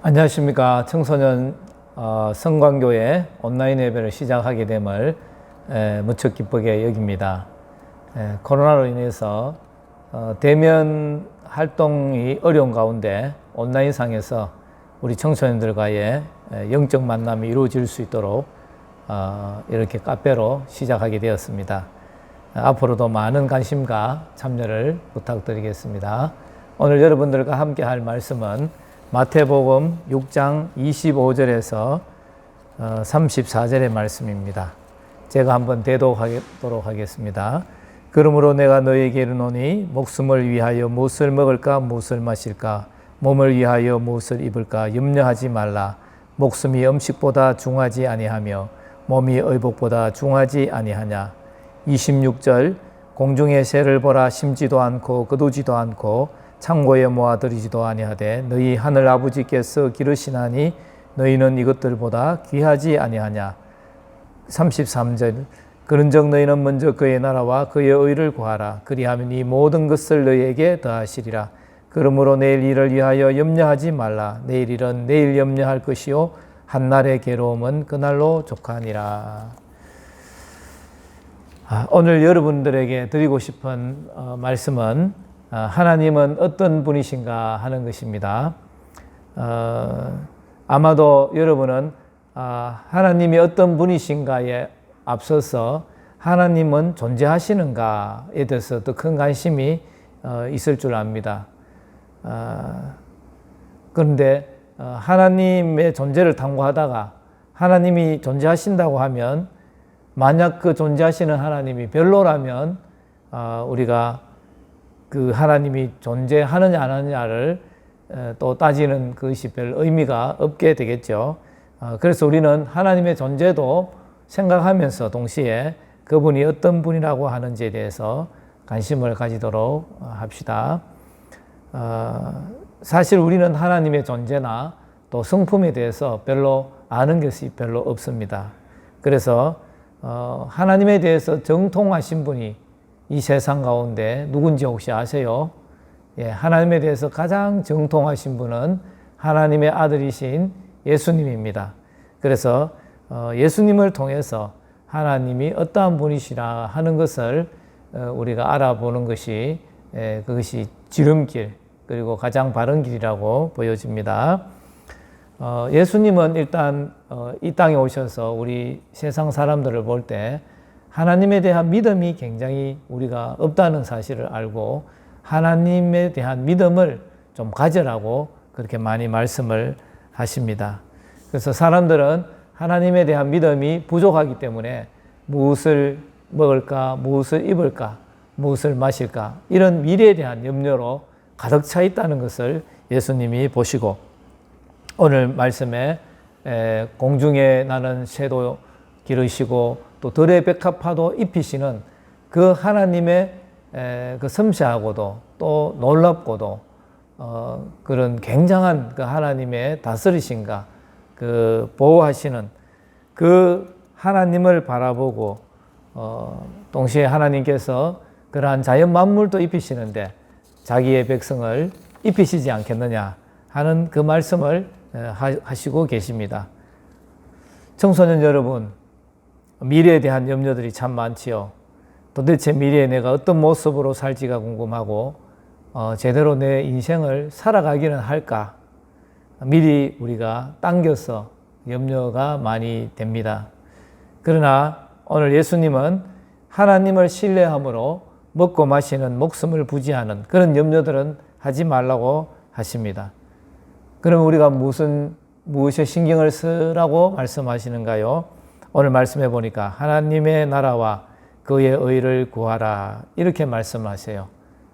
안녕하십니까. 청소년 성광교회 온라인 예배를 시작하게 됨을 무척 기쁘게 여깁니다. 코로나로 인해서 대면 활동이 어려운 가운데 온라인상에서 우리 청소년들과의 영적 만남이 이루어질 수 있도록 이렇게 카페로 시작하게 되었습니다. 앞으로도 많은 관심과 참여를 부탁드리겠습니다. 오늘 여러분들과 함께 할 말씀은 마태복음 6장 25절에서 34절의 말씀입니다. 제가 한번 대독하도록 하겠습니다. 그러므로 내가 너희에게 이르노니 목숨을 위하여 무엇을 먹을까 무엇을 마실까 몸을 위하여 무엇을 입을까 염려하지 말라. 목숨이 음식보다 중하지 아니하며 몸이 의복보다 중하지 아니하냐. 26절 공중의 새를 보라. 심지도 않고 거두지도 않고 창고에 모아들이지도 아니하되 너희 하늘 아버지께서 기르시나니 너희는 이것들보다 귀하지 아니하냐. 33절 그런즉 너희는 먼저 그의 나라와 그의 의를 구하라. 그리하면 이 모든 것을 너희에게 더하시리라. 그러므로 내일 일을 위하여 염려하지 말라. 내일 일은 내일 염려할 것이요 한날의 괴로움은 그날로 족하니라. 오늘 여러분들에게 드리고 싶은 말씀은 하나님은 어떤 분이신가 하는 것입니다. 아마도 여러분은 하나님이 어떤 분이신가에 앞서서 하나님은 존재하시는가에 대해서 더 큰 관심이 있을 줄 압니다. 그런데 하나님의 존재를 탐구하다가 하나님이 존재하신다고 하면 만약 그 존재하시는 하나님이 별로라면 우리가 그 하나님이 존재하느냐 안 하느냐를 또 따지는 것이 별 의미가 없게 되겠죠. 그래서 우리는 하나님의 존재도 생각하면서 동시에 그분이 어떤 분이라고 하는지에 대해서 관심을 가지도록 합시다. 사실 우리는 하나님의 존재나 또 성품에 대해서 별로 아는 것이 별로 없습니다. 그래서 하나님에 대해서 정통하신 분이 이 세상 가운데 누군지 혹시 아세요? 하나님에 대해서 가장 정통하신 분은 하나님의 아들이신 예수님입니다. 그래서 예수님을 통해서 하나님이 어떠한 분이시라 하는 것을 우리가 알아보는 것이 그것이 지름길 그리고 가장 바른 길이라고 보여집니다. 예수님은 일단 이 땅에 오셔서 우리 세상 사람들을 볼 때 하나님에 대한 믿음이 굉장히 우리가 없다는 사실을 알고 하나님에 대한 믿음을 좀 가져라고 그렇게 많이 말씀을 하십니다. 그래서 사람들은 하나님에 대한 믿음이 부족하기 때문에 무엇을 먹을까, 무엇을 입을까, 무엇을 마실까 이런 미래에 대한 염려로 가득 차 있다는 것을 예수님이 보시고 오늘 말씀에 공중에 나는 새도 기르시고 또 들의 백합화도 입히시는 그 하나님의 그 섬세하고도 또 놀랍고도 그런 굉장한 그 하나님의 다스리신가 그 보호하시는 그 하나님을 바라보고 동시에 하나님께서 그러한 자연 만물도 입히시는데 자기의 백성을 입히시지 않겠느냐 하는 그 말씀을 하시고 계십니다. 청소년 여러분, 미래에 대한 염려들이 참 많지요. 도대체 미래에 내가 어떤 모습으로 살지가 궁금하고 제대로 내 인생을 살아가기는 할까? 미리 우리가 당겨서 염려가 많이 됩니다. 그러나 오늘 예수님은 하나님을 신뢰함으로 먹고 마시는 목숨을 부지하는 그런 염려들은 하지 말라고 하십니다. 그럼 우리가 무엇에 신경을 쓰라고 말씀하시는가요? 오늘 말씀해 보니까 하나님의 나라와 그의 의를 구하라 이렇게 말씀하세요.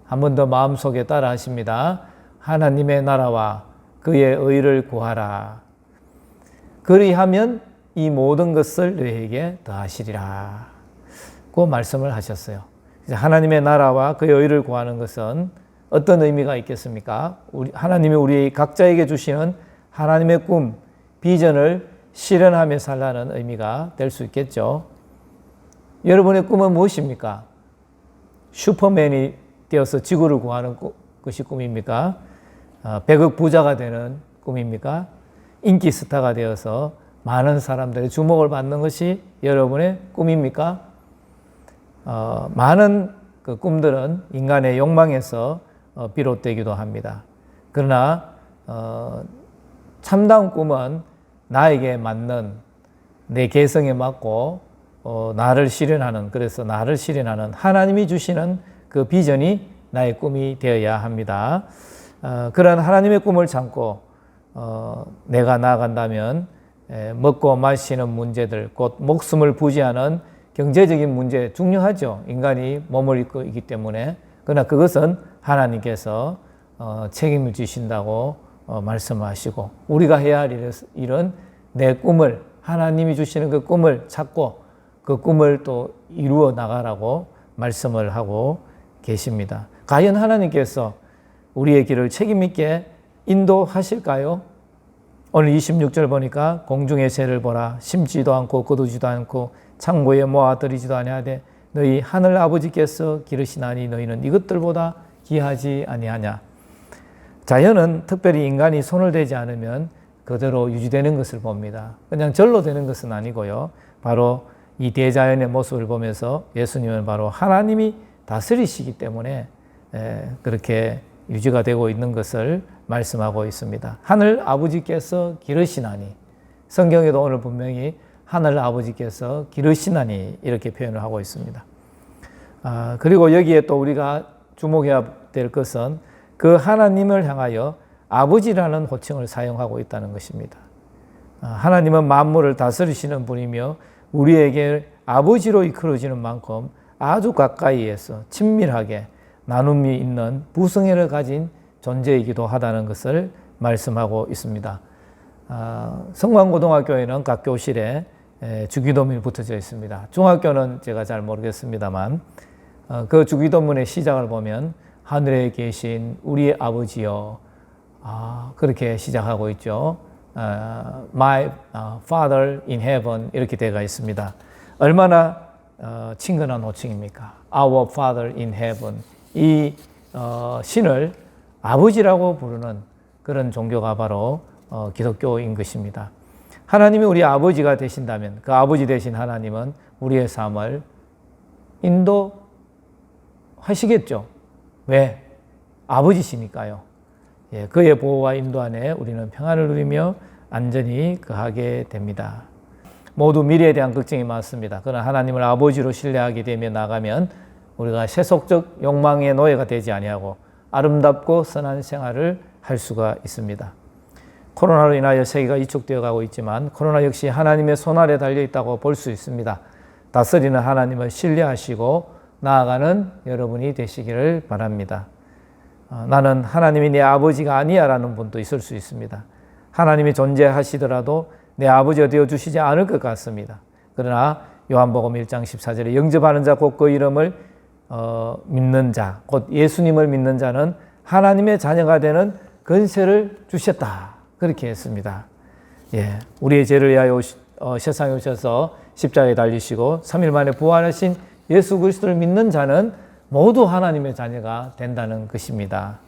한 번 더 마음속에 따라 하십니다. 하나님의 나라와 그의 의를 구하라. 그리하면 이 모든 것을 너희에게 더하시리라. 그 말씀을 하셨어요. 하나님의 나라와 그의 의를 구하는 것은 어떤 의미가 있겠습니까? 하나님이 우리 각자에게 주시는 하나님의 꿈, 비전을 실현하며 살라는 의미가 될 수 있겠죠. 여러분의 꿈은 무엇입니까? 슈퍼맨이 되어서 지구를 구하는 것이 꿈입니까? 100억 부자가 되는 꿈입니까? 인기 스타가 되어서 많은 사람들의 주목을 받는 것이 여러분의 꿈입니까? 많은 그 꿈들은 인간의 욕망에서 비롯되기도 합니다. 그러나 참다운 꿈은 나에게 맞는, 내 개성에 맞고 나를 실현하는, 그래서 나를 실현하는 하나님이 주시는 그 비전이 나의 꿈이 되어야 합니다. 그런 하나님의 꿈을 참고 내가 나아간다면 먹고 마시는 문제들, 곧 목숨을 부지하는 경제적인 문제 중요하죠. 인간이 몸을 입고 있기 때문에. 그러나 그것은 하나님께서 책임을 지신다고 말씀하시고, 우리가 해야 할 일은 내 꿈을, 하나님이 주시는 그 꿈을 찾고 그 꿈을 또 이루어 나가라고 말씀을 하고 계십니다. 과연 하나님께서 우리의 길을 책임있게 인도하실까요? 오늘 26절 보니까 공중의 새를 보라, 심지도 않고 거두지도 않고 창고에 모아들이지도 아니하되 너희 하늘 아버지께서 기르시나니 너희는 이것들보다 귀하지 아니하냐. 자연은 특별히 인간이 손을 대지 않으면 그대로 유지되는 것을 봅니다. 그냥 절로 되는 것은 아니고요. 바로 이 대자연의 모습을 보면서 예수님은 바로 하나님이 다스리시기 때문에 그렇게 유지가 되고 있는 것을 말씀하고 있습니다. 하늘 아버지께서 기르시나니, 성경에도 오늘 분명히 하늘 아버지께서 기르시나니 이렇게 표현을 하고 있습니다. 그리고 여기에 또 우리가 주목해야 될 것은 그 하나님을 향하여 아버지라는 호칭을 사용하고 있다는 것입니다. 하나님은 만물을 다스리시는 분이며 우리에게 아버지로 이끌어지는 만큼 아주 가까이에서 친밀하게 나눔이 있는 부성애를 가진 존재이기도 하다는 것을 말씀하고 있습니다. 성광고등학교에는 각 교실에 주기도문이 붙어져 있습니다. 중학교는 제가 잘 모르겠습니다만 그 주기도문의 시작을 보면 하늘에 계신 우리의 아버지여, 그렇게 시작하고 있죠. My Father in Heaven 이렇게 되어 있습니다. 얼마나 친근한 호칭입니까? Our Father in Heaven. 이 신을 아버지라고 부르는 그런 종교가 바로 기독교인 것입니다. 하나님이 우리 아버지가 되신다면 그 아버지 되신 하나님은 우리의 삶을 인도하시겠죠. 왜? 아버지시니까요. 그의 보호와 인도 안에 우리는 평안을 누리며 안전히 거하게 됩니다. 모두 미래에 대한 걱정이 많습니다. 그러나 하나님을 아버지로 신뢰하게 되며 나가면 우리가 세속적 욕망의 노예가 되지 아니하고 아름답고 선한 생활을 할 수가 있습니다. 코로나로 인하여 세계가 위축되어 가고 있지만 코로나 역시 하나님의 손아래 달려있다고 볼 수 있습니다. 다스리는 하나님을 신뢰하시고 나아가는 여러분이 되시기를 바랍니다. 나는 하나님이 내 아버지가 아니야 라는 분도 있을 수 있습니다. 하나님이 존재하시더라도 내 아버지가 되어주시지 않을 것 같습니다. 그러나 요한복음 1장 14절에 영접하는 자 곧 그 이름을 믿는 자, 곧 예수님을 믿는 자는 하나님의 자녀가 되는 권세를 주셨다. 그렇게 했습니다. 우리의 죄를 위하여 세상에 오셔서 십자가에 달리시고 3일 만에 부활하신 예수 그리스도를 믿는 자는 모두 하나님의 자녀가 된다는 것입니다.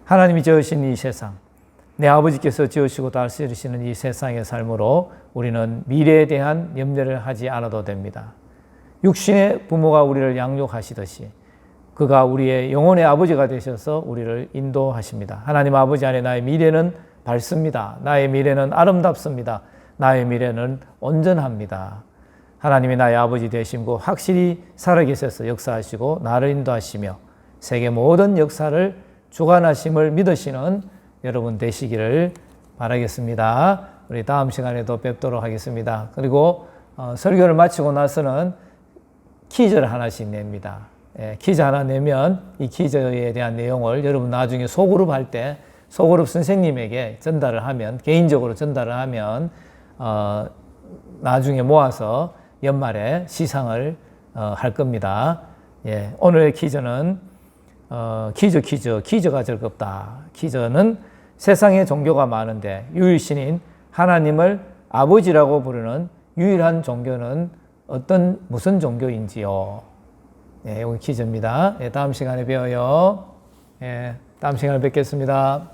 하나님이 지으신 이 세상, 내 아버지께서 지으시고 다스리시는 이 세상의 삶으로 우리는 미래에 대한 염려를 하지 않아도 됩니다. 육신의 부모가 우리를 양육하시듯이 그가 우리의 영혼의 아버지가 되셔서 우리를 인도하십니다. 하나님 아버지 안에 나의 미래는 밝습니다. 나의 미래는 아름답습니다. 나의 미래는 온전합니다. 하나님이 나의 아버지 되심고 확실히 살아계셔서 역사하시고 나를 인도하시며 세계 모든 역사를 주관하심을 믿으시는 여러분 되시기를 바라겠습니다. 우리 다음 시간에도 뵙도록 하겠습니다. 그리고 설교를 마치고 나서는 퀴즈를 하나씩 냅니다. 퀴즈 하나 내면 이 퀴즈에 대한 내용을 여러분 나중에 소그룹 할 때 소그룹 선생님에게 전달을 하면, 개인적으로 전달을 하면 나중에 모아서 연말에 시상을 할 겁니다. 오늘의 퀴즈는 퀴즈가 즐겁다. 퀴즈는 세상에 종교가 많은데 유일신인 하나님을 아버지라고 부르는 유일한 종교는 무슨 종교인지요? 이건 퀴즈입니다. 다음 시간에 배워요. 다음 시간에 뵙겠습니다.